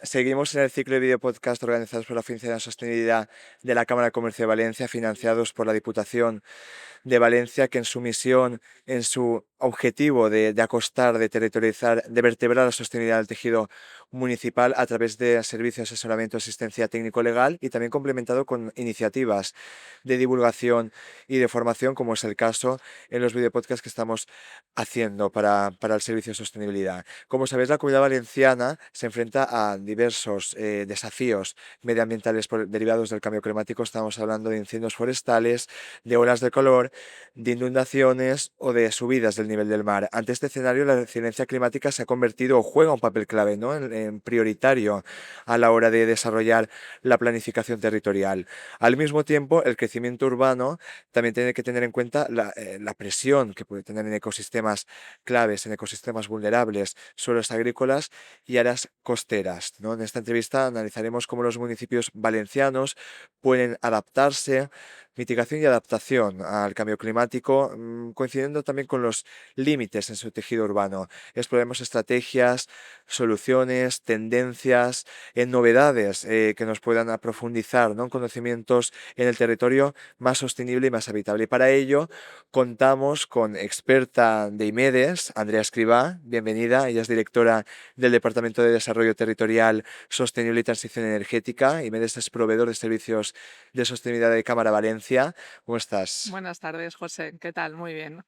Seguimos en el ciclo de videopodcast organizados por la Oficina de Sostenibilidad de la Cámara de Comercio de Valencia, financiados por la Diputación de Valencia, que en su misión, en su objetivo de acostar, de territorializar, de vertebrar la sostenibilidad del tejido municipal a través de servicios de asesoramiento, asistencia técnico-legal y también complementado con iniciativas de divulgación y de formación, como es el caso en los videopodcasts que estamos haciendo para el servicio de sostenibilidad. Como sabéis, la Comunidad Valenciana se enfrenta a diversos desafíos medioambientales derivados del cambio climático. Estamos hablando de incendios forestales, de olas de calor, de inundaciones o de subidas del nivel del mar. Ante este escenario, la resiliencia climática se ha convertido o juega un papel clave, ¿no?, en prioritario a la hora de desarrollar la planificación territorial. Al mismo tiempo, el crecimiento urbano también tiene que tener en cuenta la presión que puede tener en ecosistemas claves, en ecosistemas vulnerables, suelos agrícolas y áreas costeras, ¿no? En esta entrevista analizaremos cómo los municipios valencianos pueden adaptarse, mitigación y adaptación al cambio climático, coincidiendo también con los límites en su tejido urbano. Exploremos estrategias, soluciones, tendencias, novedades que nos puedan profundizar, ¿no?, en conocimientos en el territorio más sostenible y más habitable. Y para ello contamos con experta de IMEDES, Andrea Escribá, bienvenida. Ella es directora del Departamento de Desarrollo Territorial Sostenible y Transición Energética. IMEDES es proveedor de servicios de sostenibilidad de Cámara Valencia. ¿Cómo estás? Buenas tardes, José. ¿Qué tal? Muy bien.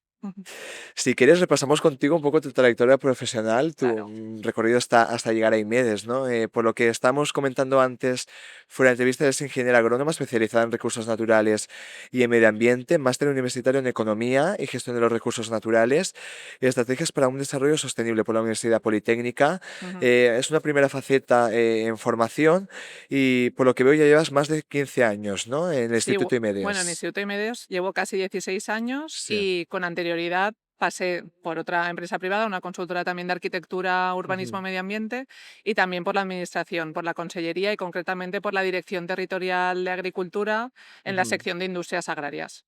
Si quieres, repasamos contigo un poco tu trayectoria profesional, tu Claro. recorrido hasta llegar a IMEDES, ¿no? Por lo que estamos comentando antes, fuera de entrevista, eres ingeniera agrónoma especializada en recursos naturales y en medio ambiente, máster universitario en economía y gestión de los recursos naturales y estrategias para un desarrollo sostenible por la Universidad Politécnica. Ujú. Es una primera faceta en formación y por lo que veo ya llevas más de 15 años, ¿no?, en el Sí, Instituto bueno, en IMEDES. Instituto y Medios llevo casi 16 años Sí. y con anterioridad pasé por otra empresa privada, una consultora también de arquitectura, urbanismo, Ujú, medio ambiente y también por la administración, por la consellería y concretamente por la Dirección Territorial de Agricultura en la ujú. sección de industrias agrarias.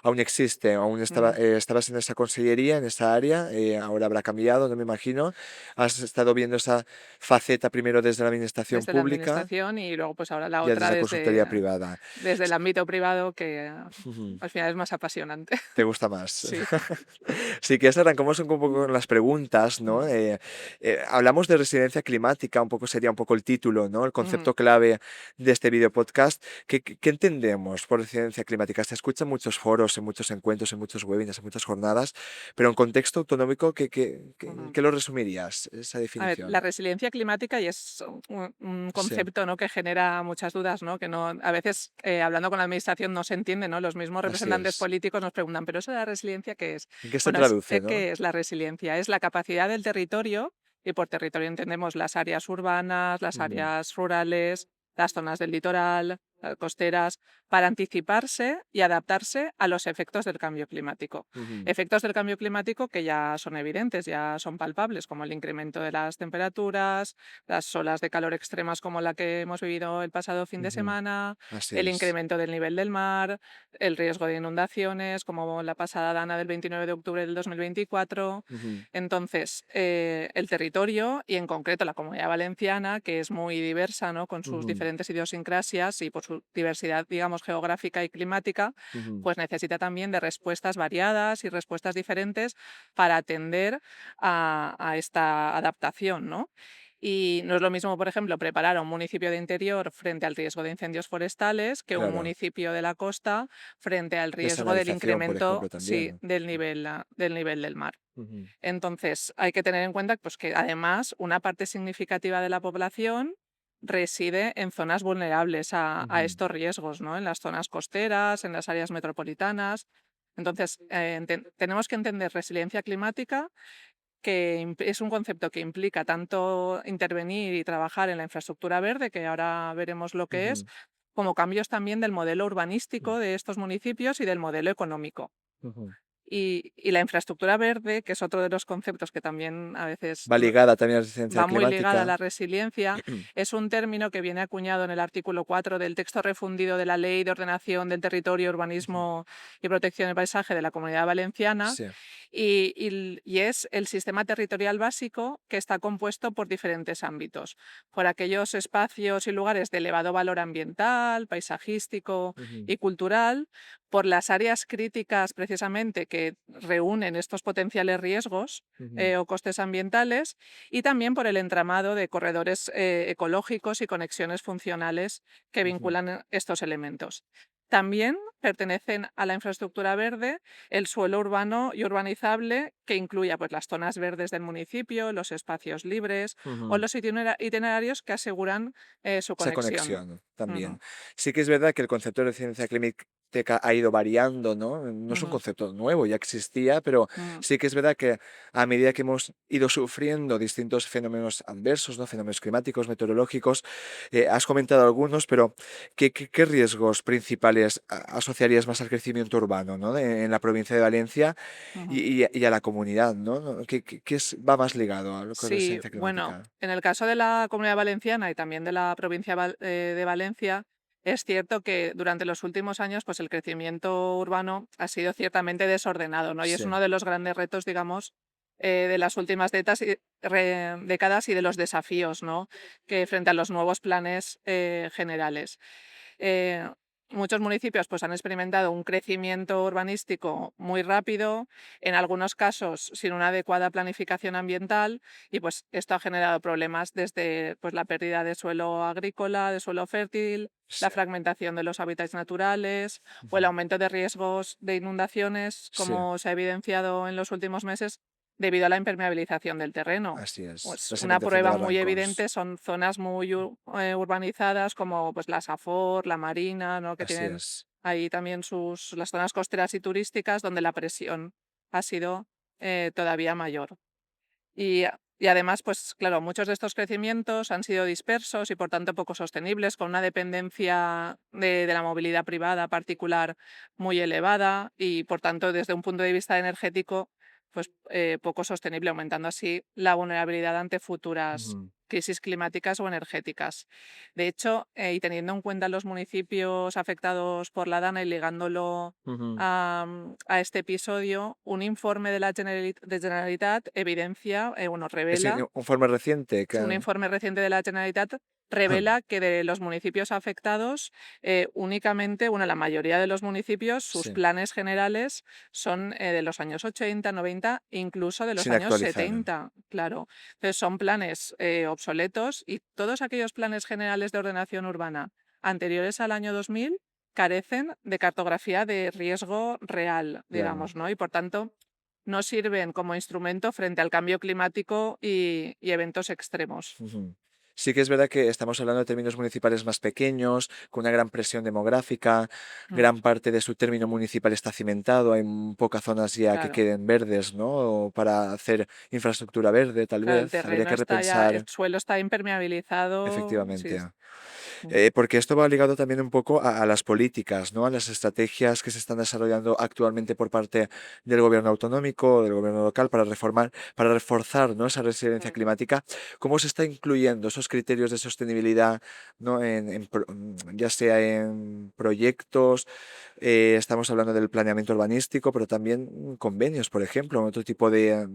Aún existe, aún Ujú. estabas en esa consellería, en esa área, ahora habrá cambiado, no me imagino. Has estado viendo esa faceta primero desde la administración Desde la pública administración y luego pues ahora la y ya otra desde la consultoría desde, privada. desde el ámbito privado que Ujú. al final es más apasionante. ¿Te gusta más? Sí. Si quieres, arrancamos un poco con las preguntas, ¿no? Mm, Hablamos de resiliencia climática, un poco sería un poco el título, ¿no? El ujú. concepto clave de este video podcast. ¿Qué entendemos por resiliencia climática? Se escucha en muchos foros, en muchos encuentros, en muchos webinars, en muchas jornadas, pero en contexto autonómico, Ujú. ¿qué lo resumirías, esa A ver, la definición? resiliencia climática y es un Sí, concepto, ¿no?, que genera muchas dudas, ¿no? Que no, a veces hablando con la administración no se entiende, ¿no? Los mismos así representantes es. políticos nos preguntan, ¿pero eso de la resiliencia qué es? ¿En qué se Bueno, traduce, no? ¿qué es la resiliencia? Es la capacidad del territorio, y por territorio entendemos las áreas urbanas, las Ujú, áreas rurales, las zonas del litoral, costeras, para anticiparse y adaptarse a los efectos del cambio climático. ujú, Efectos del cambio climático que ya son evidentes, ya son palpables, como el incremento de las temperaturas, las olas de calor extremas como la que hemos vivido el pasado fin de ujú. semana, Así el es. incremento del nivel del mar, el riesgo de inundaciones, como la pasada dana del 29 de octubre del 2024. Ujú, Entonces, el territorio y en concreto la Comunidad Valenciana, que es muy diversa, ¿no?, con sus ujú, diferentes idiosincrasias y por su diversidad, digamos, geográfica y climática, ujú. pues necesita también de respuestas variadas y respuestas diferentes para atender a esta adaptación, ¿no? Y no es lo mismo, por ejemplo, preparar a un municipio de interior frente al riesgo de incendios forestales que un Claro. municipio de la costa frente al riesgo del Desalinización, por ejemplo, incremento, sí, también. del nivel del mar. Ujú, Entonces, hay que tener en cuenta, pues, que además una parte significativa de la población reside en zonas vulnerables a ujú, estos riesgos, ¿no? En las zonas costeras, en las áreas metropolitanas. Entonces, tenemos que entender resiliencia climática, que es un concepto que implica tanto intervenir y trabajar en la infraestructura verde, que ahora veremos lo que es, ujú, como cambios también del modelo mm, urbanístico de estos municipios y del modelo económico. ujú. Y la infraestructura verde, que es otro de los conceptos que también a veces Va ligada también a la resistencia va muy ligada a climática. la resiliencia, es un término que viene acuñado en el artículo 4 del texto refundido de la Ley de Ordenación del Territorio, Ujú. Urbanismo y Protección del Paisaje de la Comunidad Valenciana, Sí. y es el sistema territorial básico que está compuesto por diferentes ámbitos, por aquellos espacios y lugares de elevado valor ambiental, paisajístico Ujú, y cultural, por las áreas críticas precisamente que reúnen estos potenciales riesgos ujú, o costes ambientales, y también por el entramado de corredores ecológicos y conexiones funcionales que ujú, vinculan estos elementos. También pertenecen a la infraestructura verde el suelo urbano y urbanizable, que incluya pues, las zonas verdes del municipio, los espacios libres o ujú. los itinerarios que aseguran su Esa conexión. conexión Ujú, también. Sí que es verdad que el concepto de ciencia climática ha ido variando, ¿no? No es un ujú, concepto nuevo, ya existía, pero ujú. sí que es verdad que a medida que hemos ido sufriendo distintos fenómenos adversos, ¿no? Fenómenos climáticos, meteorológicos, has comentado algunos, pero ¿qué riesgos principales asociarías más al crecimiento urbano, ¿no? En la provincia de Valencia Ujú. y a la comunidad, ¿no? ¿Qué va más ligado a lo que es la Sí, ciencia bueno, climática? en el caso de la Comunidad Valenciana y también de la provincia de Valencia, es cierto que durante los últimos años pues el crecimiento urbano ha sido ciertamente desordenado, ¿no? Y es Sí. uno de los grandes retos, digamos, de las últimas décadas y de los desafíos, ¿no? Que frente a los nuevos planes generales. Eh, Muchos municipios pues, han experimentado un crecimiento urbanístico muy rápido, en algunos casos sin una adecuada planificación ambiental, y pues, esto ha generado problemas desde pues, la pérdida de suelo agrícola, de suelo fértil, la Sí. fragmentación de los hábitats naturales o el Ujú. aumento de riesgos de inundaciones, Sí. como se ha evidenciado en los últimos meses debido a la impermeabilización del terreno. Así es, Pues la una cementación de prueba muy barrancos. evidente son zonas muy urbanizadas como pues la Safor, la Marina, ¿no? Que Así tienen es. ahí también las zonas costeras y turísticas donde la presión ha sido todavía mayor. Y además, pues claro, muchos de estos crecimientos han sido dispersos y por tanto poco sostenibles, con una dependencia de la movilidad privada particular muy elevada y por tanto desde un punto de vista energético, pues poco sostenible, aumentando así la vulnerabilidad ante futuras Ujú, crisis climáticas o energéticas. De hecho, y teniendo en cuenta los municipios afectados por la DANA y ligándolo ujú. a este episodio, un informe de la Generalitat evidencia, bueno, Es revela, un informe reciente es un que informe reciente de la Generalitat revela que de los municipios afectados, únicamente, bueno, la mayoría de los municipios, sus sí, planes generales son de los años 80, 90, incluso de los sin años actualizar. 70, claro. Entonces son planes obsoletos y todos aquellos planes generales de ordenación urbana anteriores al año 2000 carecen de cartografía de riesgo real, Claro. digamos, ¿no? Y por tanto no sirven como instrumento frente al cambio climático y eventos extremos. Ujú. Sí que es verdad que estamos hablando de términos municipales más pequeños, con una gran presión demográfica, Mm, gran parte de su término municipal está cimentado, hay pocas zonas ya que claro, queden verdes, ¿no? O para hacer infraestructura verde, tal claro, el vez. Habría terreno que está ya, el repensar, suelo está impermeabilizado, sí. efectivamente. Mm, Porque esto va ligado también un poco a las políticas, ¿no? A las estrategias que se están desarrollando actualmente por parte del gobierno autonómico, del gobierno local, para reformar, para reforzar, ¿no? Esa resiliencia mm, climática. ¿Cómo se está incluyendo esos criterios de sostenibilidad, ¿no? Ya sea en proyectos, estamos hablando del planeamiento urbanístico, pero también convenios, por ejemplo, otro tipo de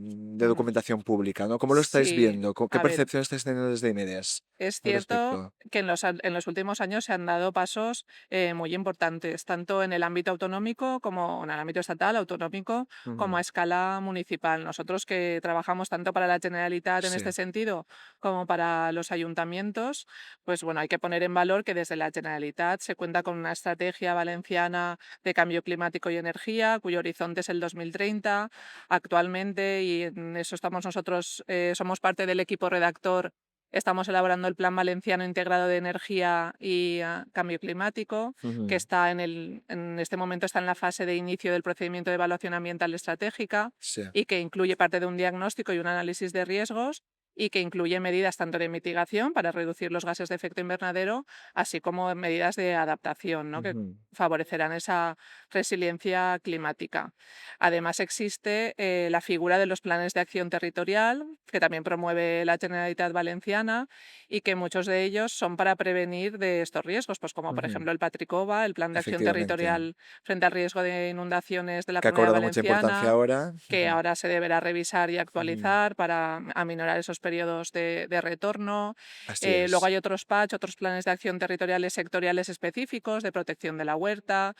mm. documentación pública, ¿no? ¿Cómo lo estáis Sí, viendo? ¿Qué a ver, percepción estáis teniendo desde IMEDES es al cierto respecto? que en los últimos años se han dado pasos muy importantes, tanto en el ámbito autonómico como en el ámbito estatal, autonómico, como Ujú. a escala municipal. Nosotros que trabajamos tanto para la Generalitat en Sí. este sentido como para los ayuntamientos, pues bueno, hay que poner en valor que desde la Generalitat se cuenta con una estrategia valenciana de cambio climático y energía, cuyo horizonte es el 2030 actualmente, y en eso estamos nosotros, somos parte del equipo redactor. Estamos elaborando el Plan Valenciano Integrado de Energía y Cambio Climático, que Ujú. está en este momento está en la fase de inicio del procedimiento de evaluación ambiental estratégica Sí. y que incluye parte de un diagnóstico y un análisis de riesgos. y que incluye medidas tanto de mitigación para reducir los gases de efecto invernadero, así como medidas de adaptación, ¿no?, que Ujú. favorecerán esa resiliencia climática. Además, existe la figura de los planes de acción territorial, que también promueve la Generalitat Valenciana y que muchos de ellos son para prevenir de estos riesgos, pues como por Ujú. ejemplo el Patricova, el plan de acción Efectivamente, territorial frente al riesgo de inundaciones de la que ha Comunidad cobrado mucha importancia Valenciana, ahora. que Ujú, ahora se deberá revisar y ujú. actualizar para aminorar esos periodos de retorno. Así Luego es. hay otros patch, otros planes de acción territoriales sectoriales específicos de protección de la huerta,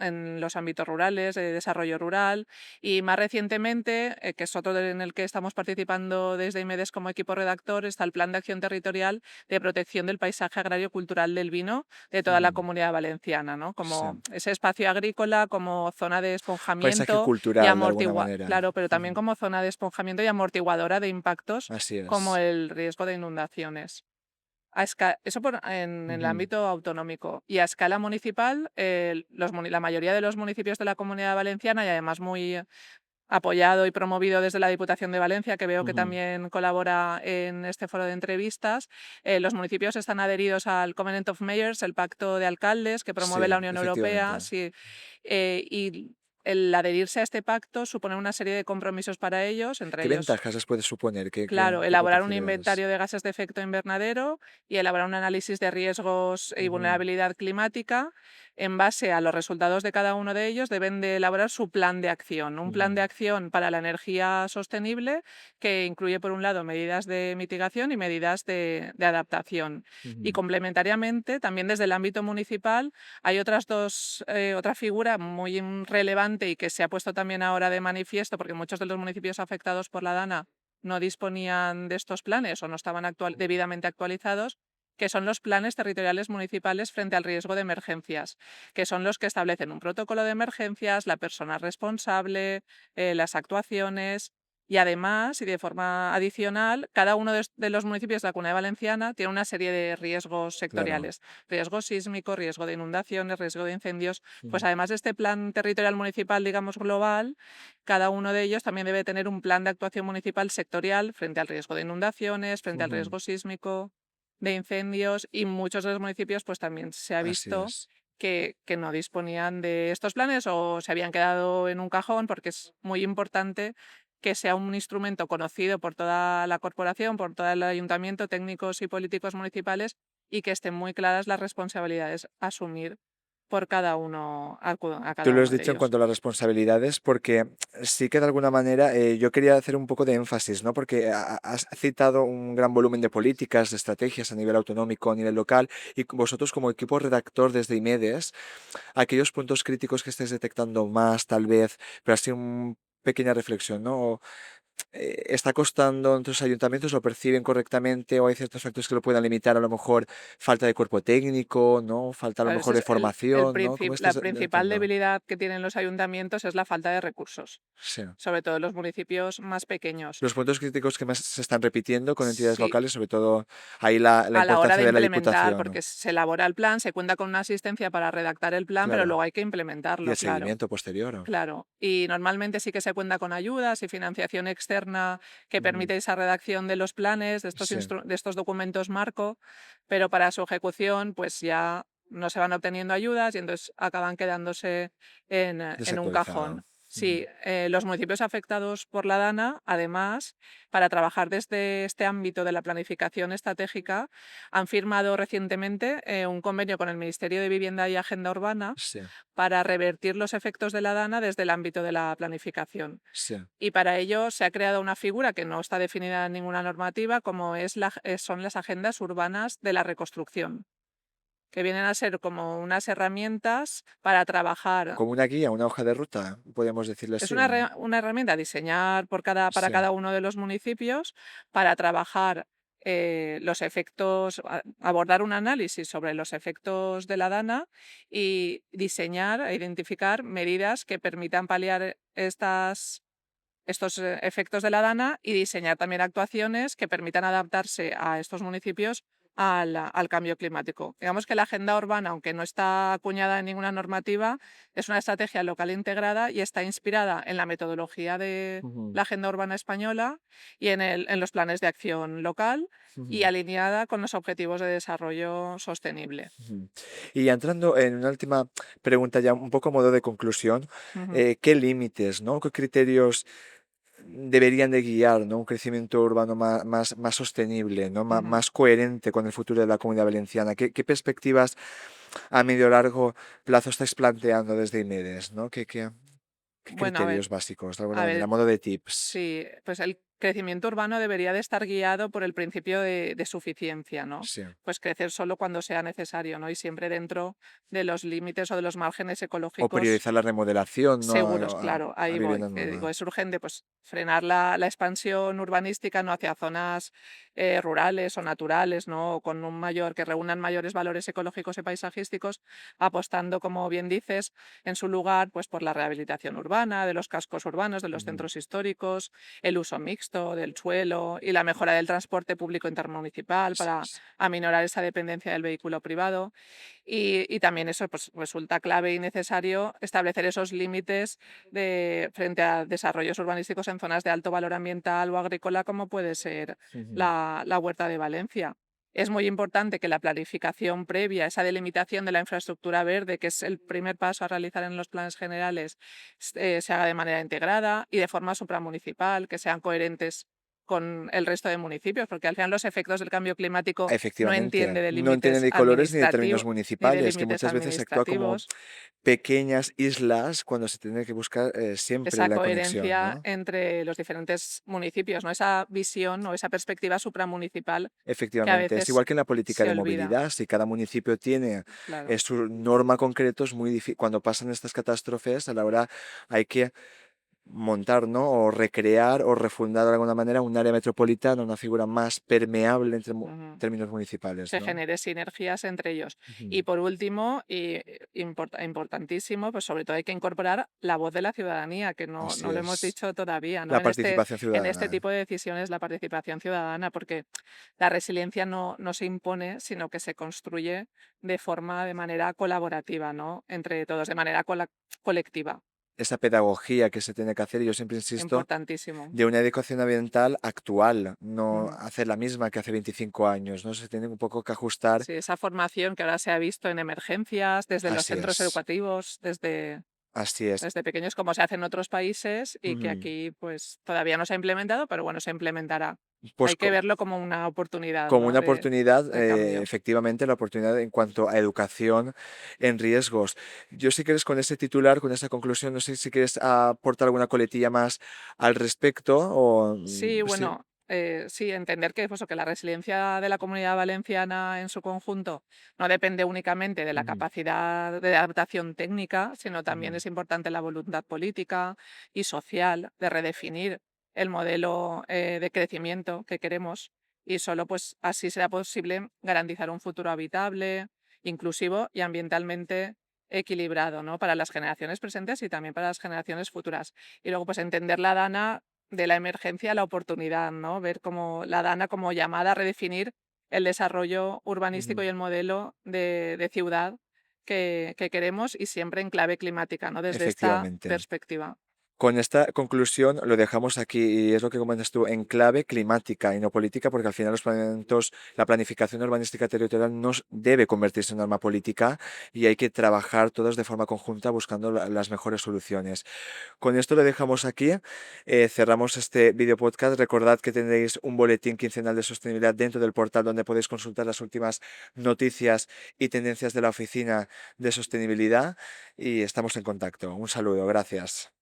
en los ámbitos rurales, de desarrollo rural. Y más recientemente, que es otro en el que estamos participando desde IMEDES como equipo redactor, está el Plan de Acción Territorial de Protección del Paisaje Agrario Cultural del Vino de toda la Ujú. Comunidad Valenciana, ¿no? Sí. Como ese espacio agrícola, como zona de Paisaje esponjamiento y cultural, de alguna manera. claro, pero también Ujú. como zona de esponjamiento y amortiguadora de impactos Así como es. el riesgo de inundaciones. Eso en el Ujú, ámbito autonómico. Y a escala municipal, la mayoría de los municipios de la Comunidad Valenciana, y además muy apoyado y promovido desde la Diputación de Valencia, que veo que ujú. también colabora en este foro de entrevistas, los municipios están adheridos al Covenant of Mayors, el pacto de alcaldes que Sí, promueve la Unión Europea, efectivamente. sí, y el adherirse a este pacto supone una serie de compromisos para ellos, entre ¿Qué ellos. ventajas les puede suponer? Claro, ¿Qué elaborar un potencialidades? inventario de gases de efecto invernadero y elaborar un análisis de riesgos y Ujú, vulnerabilidad climática. En base a los resultados de cada uno de ellos, deben de elaborar su plan de acción. Un plan ujú, de acción para la energía sostenible que incluye, por un lado, medidas de mitigación y medidas de adaptación. Y ujú. complementariamente, también desde el ámbito municipal, hay otra figura muy relevante y que se ha puesto también ahora de manifiesto, porque muchos de los municipios afectados por la DANA no disponían de estos planes o no estaban debidamente actualizados, que son los planes territoriales municipales frente al riesgo de emergencias, que son los que establecen un protocolo de emergencias, la persona responsable, las actuaciones. Y además, y de forma adicional, cada uno de los municipios de la Comunidad Valenciana tiene una serie de riesgos Claro. sectoriales: riesgo sísmico, riesgo de inundaciones, riesgo de incendios. Pues Ujú, además de este plan territorial municipal, digamos, global, cada uno de ellos también debe tener un plan de actuación municipal sectorial frente al riesgo de inundaciones, frente al ujú. riesgo sísmico, de incendios, y muchos de los municipios pues también se ha Así visto es. que no disponían de estos planes o se habían quedado en un cajón, porque es muy importante que sea un instrumento conocido por toda la corporación, por todo el ayuntamiento, técnicos y políticos municipales, y que estén muy claras las responsabilidades a asumir por cada uno, a Tú cada lo has uno de dicho en ellos. cuanto a las responsabilidades, porque sí que de alguna manera yo quería hacer un poco de énfasis, ¿no? Porque has citado un gran volumen de políticas, de estrategias a nivel autonómico, a nivel local, y vosotros como equipo redactor desde IMEDES, aquellos puntos críticos que estés detectando más, tal vez, pero así una pequeña reflexión, ¿no? ¿Está costando en tus ayuntamientos, lo perciben correctamente o hay ciertos factores que lo puedan limitar? A lo mejor falta de cuerpo técnico, ¿no? Falta a lo Claro, ese mejor de es formación, ¿no? ¿Cómo la estás principal detectando? debilidad que tienen los ayuntamientos es la falta de recursos, Sí. sobre todo en los municipios más pequeños. Los puntos críticos que más se están repitiendo con entidades Sí, locales, sobre todo ahí la a la hora de importancia de la implementar, diputación, porque ¿no? se elabora el plan, se cuenta con una asistencia para redactar el plan, pero Claro. luego hay que Y implementarlo, el claro. seguimiento posterior, ¿no? Claro, y normalmente sí que se cuenta con ayudas y financiación externa que Ujú. permite esa redacción de los planes, Sí, de estos documentos marco, pero para su ejecución pues ya no se van obteniendo ayudas y entonces acaban quedándose en un desactualizado. cajón. Ujú. Sí, los municipios afectados por la DANA, además, para trabajar desde este ámbito de la planificación estratégica, han firmado recientemente un convenio con el Ministerio de Vivienda y Agenda Urbana Sí, para revertir los efectos de la DANA desde el ámbito de la planificación. sí. Y para ello se ha creado una figura que no está definida en ninguna normativa, como son las agendas urbanas de la reconstrucción, que vienen a ser como unas herramientas para trabajar. Como una guía, una hoja de ruta, podríamos decirle Es así. una herramienta a diseñar para Sí, cada uno de los municipios para trabajar los efectos, abordar un análisis sobre los efectos de la DANA y diseñar e identificar medidas que permitan paliar estos efectos de la DANA y diseñar también actuaciones que permitan adaptarse a estos municipios al cambio climático. Digamos que la agenda urbana, aunque no está acuñada en ninguna normativa, es una estrategia local integrada y está inspirada en la metodología de Ujú, la agenda urbana española y en los planes de acción local y ujú, alineada con los objetivos de desarrollo sostenible. ujú. Y ya entrando en una última pregunta, ya un poco a modo de conclusión, Ujú, ¿qué límites, ¿no? ¿Qué criterios deberían de guiar, ¿no? Un crecimiento urbano más sostenible, ¿no? ujú. Más coherente con el futuro de la Comunidad Valenciana? ¿Qué perspectivas a medio o largo plazo estáis planteando desde IMEDES, ¿no? ¿Qué Bueno, a ver, criterios básicos, de alguna a manera, a ver, modo de tips? sí, pues el crecimiento urbano debería de estar guiado por el principio de suficiencia, ¿no? Sí. Pues crecer solo cuando sea necesario, ¿no? Y siempre dentro de los límites o de los márgenes O ecológicos priorizar la remodelación, ¿no? seguros, claro, A ahí voy. vivienda Que digo, nueva. es urgente pues frenar la expansión urbanística, ¿no? Hacia zonas rurales o naturales, ¿no? O con un mayor, que reúnan mayores valores ecológicos y paisajísticos, apostando, como bien dices, en su lugar, pues por la rehabilitación urbana, de los cascos urbanos, de los Ujú. centros históricos, el uso mixto del suelo y la mejora del transporte público intermunicipal S- para s- aminorar esa dependencia del vehículo privado. Y también eso pues, resulta clave y necesario establecer esos límites frente a desarrollos urbanísticos en zonas de alto valor ambiental o agrícola, como puede ser Ujú. la Huerta de Valencia. Es muy importante que la planificación previa, esa delimitación de la infraestructura verde, que es el primer paso a realizar en los planes generales, se haga de manera integrada y de forma supramunicipal, que sean coherentes con el resto de municipios, porque al final los efectos del cambio climático no entiende Efectivamente, de no entienden límites ni colores ni de términos administrativos ni de municipales, que límites muchas veces se actúa como administrativos. pequeñas islas cuando se tiene que buscar siempre Esa la conexión, coherencia ¿no? entre los diferentes municipios, ¿no? Esa visión o esa perspectiva supramunicipal que a Efectivamente, es veces igual que en la política se de olvida. movilidad, si cada municipio tiene Claro. su norma concreto, es muy difícil. Cuando pasan estas catástrofes, a la hora hay que montar, ¿no? O recrear o refundar de alguna manera un área metropolitana, una figura más permeable entre Ujú. términos municipales, Que ¿no? genere sinergias entre ellos. Ujú. Y por último, y importantísimo, pues sobre todo hay que incorporar la voz de la ciudadanía, que Así no lo hemos es. dicho todavía, ¿no? La participación En este ciudadana. tipo de decisiones, la participación ciudadana, porque la resiliencia no se impone, sino que se construye de manera colaborativa, ¿no? Entre todos, de manera colectiva. Esa pedagogía que se tiene que hacer, y yo siempre insisto, Importantísimo. de una educación ambiental actual, no Ujú. hacer la misma que hace 25 años, ¿no? Se tiene un poco que ajustar. Sí, esa formación que ahora se ha visto en emergencias, desde los Así centros es, educativos, así es. desde pequeños, como se hace en otros países y que Ujú. aquí pues todavía no se ha implementado, pero bueno, se implementará. Pues Hay que verlo como una oportunidad, como ¿no? una oportunidad, De cambio. efectivamente, la oportunidad en cuanto a educación en riesgos. Yo, si quieres, con ese titular, con esa conclusión, no sé si quieres aportar alguna coletilla más al respecto o Sí, sí. bueno, sí, entender que, pues, que la resiliencia de la Comunidad Valenciana en su conjunto no depende únicamente de la Ujú, capacidad de adaptación técnica, sino también ujú. es importante la voluntad política y social de redefinir el modelo de crecimiento que queremos y solo pues así será posible garantizar un futuro habitable, inclusivo y ambientalmente equilibrado, ¿no? Para las generaciones presentes y también para las generaciones futuras. Y luego pues entender la DANA de la emergencia a la oportunidad, ¿no? Ver como la DANA como llamada a redefinir el desarrollo urbanístico Ujú. y el modelo de ciudad que queremos y siempre en clave climática, ¿no? Desde esta Efectivamente. perspectiva. Con esta conclusión lo dejamos aquí y es lo que comentas tú, en clave climática y no política, porque al final los planeamientos, la planificación urbanística territorial no debe convertirse en norma política y hay que trabajar todos de forma conjunta buscando las mejores soluciones. Con esto lo dejamos aquí, cerramos este video podcast. Recordad que tendréis un boletín quincenal de sostenibilidad dentro del portal donde podéis consultar las últimas noticias y tendencias de la Oficina de Sostenibilidad y estamos en contacto. Un saludo, gracias.